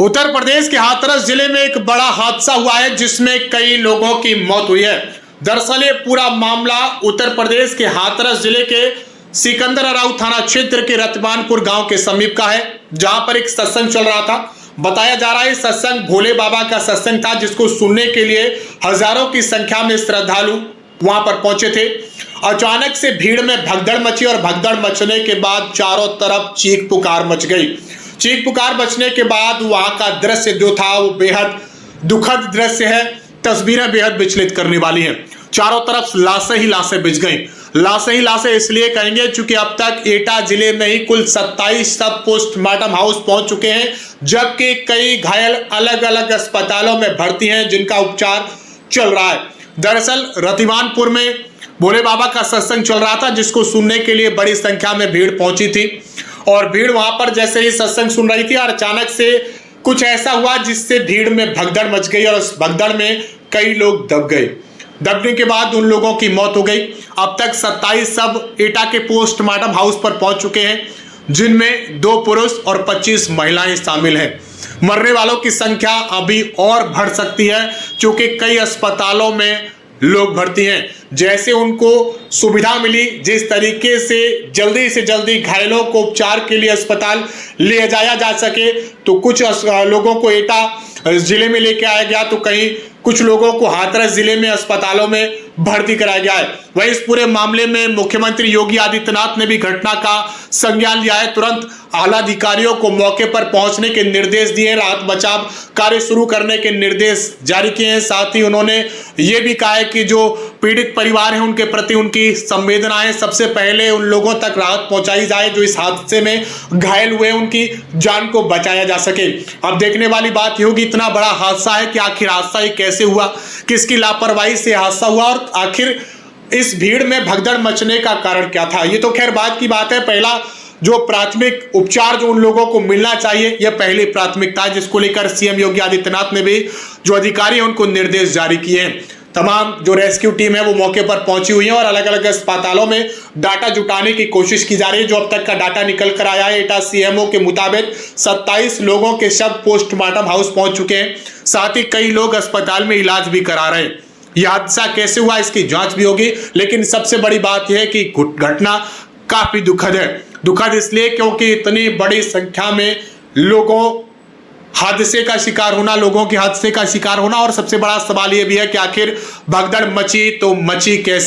उत्तर प्रदेश के हाथरस जिले में एक बड़ा हादसा हुआ है जिसमें कई लोगों की मौत हुई है। दरअसल ये पूरा मामला उत्तर प्रदेश के हाथरस जिले के सिकंदराबाद थाना क्षेत्र के रतवानपुर गांव के समीप का है, जहां पर एक सत्संग चल रहा था। बताया जा रहा है सत्संग भोले बाबा का सत्संग था, जिसको सुनने के लिए हजारों की संख्या में श्रद्धालु वहां पर पहुंचे थे। अचानक से भीड़ में भगदड़ मची और भगदड़ मचने के बाद चारों तरफ चीख पुकार मच गई। चीख पुकार बचने के बाद वहां का दृश्य जो था वो बेहद दुखद दृश्य है। तस्वीरें बेहद विचलित करने वाली हैं। चारों तरफ लाशें ही लाशें बिछ गई। लाशें ही लाशें इसलिए कहेंगे क्योंकि अब तक एटा जिले में ही कुल 27 सब पोस्टमार्टम हाउस पहुंच चुके हैं, जबकि कई घायल अलग अलग अस्पतालों में भर्ती हैं जिनका उपचार चल रहा है। दरअसल रतवानपुर में भोले बाबा का सत्संग चल रहा था, जिसको सुनने के लिए बड़ी संख्या में भीड़ पहुंची थी और भीड़ वहां पर जैसे ही सत्संग सुन रही थी और अचानक से कुछ ऐसा हुआ जिससे भीड़ में भगदड़ मच गई और उस भगदड़ में कई लोग दब गए। दबने के बाद उन लोगों की मौत हो गई। अब तक 27 सब एटा के पोस्टमार्टम हाउस पर पहुंच चुके हैं, जिनमें 2 पुरुष और 25 महिलाएं शामिल हैं। मरने वालों की संख्या अभी और बढ़ सकती है क्योंकि कई अस्पतालों में लोग भर्ती हैं। जैसे उनको सुविधा मिली, जिस तरीके से जल्दी घायलों को उपचार के लिए अस्पताल ले जाया जा सके, तो कुछ लोगों को एटा जिले में लेके आया गया, तो कहीं कुछ लोगों को हाथरस जिले में अस्पतालों में भर्ती कराया गया है। वहीं इस पूरे मामले में मुख्यमंत्री योगी आदित्यनाथ ने भी घटना का संज्ञान लिया है। तुरंत आला अधिकारियों को मौके पर पहुंचने के निर्देश दिए, राहत बचाव कार्य शुरू करने के निर्देश जारी किए हैं। साथ ही उन्होंने ये भी कहा है कि जो पीड़ित परिवार है उनके प्रति उनकी संवेदनाएं सबसे पहले उन लोगों तक राहत पहुंचाई जाए जो इस हादसे में घायल हुए, उनकी जान को बचाया जा सके। अब देखने वाली बात ये होगी, इतना बड़ा हादसा है कि आखिर हादसा ये कैसे हुआ, किसकी लापरवाही से हादसा हुआ और आखिर इस भीड़ में भगदड़ मचने का कारण क्या था। ये तो खैर बात की बात है। पहला जो प्राथमिक उपचार जो उन लोगों को मिलना चाहिए, यह पहली प्राथमिकता है, जिसको लेकर सीएम योगी आदित्यनाथ ने भी जो अधिकारी हैं उनको निर्देश जारी किए हैं। तमाम जो रेस्क्यू टीम है वो मौके पर पहुंची हुई है और अलग अलग अस्पतालों में डाटा जुटाने की कोशिश की जा रही है। जो अब तक का डाटा निकल कर आया है, एटा सीएमओ के मुताबिक 27 लोगों के शव पोस्टमार्टम हाउस पहुंच चुके हैं। साथ ही कई लोग अस्पताल में इलाज भी करा रहे हैं। यह हादसा कैसे हुआ इसकी जांच भी होगी, लेकिन सबसे बड़ी बात यह है कि घटना काफी दुखद है। दुखद इसलिए क्योंकि इतनी बड़ी संख्या में लोगों हादसे का शिकार होना, लोगों के हादसे का शिकार होना, और सबसे बड़ा सवाल यह भी है कि आखिर भगदड़ मची तो मची कैसे।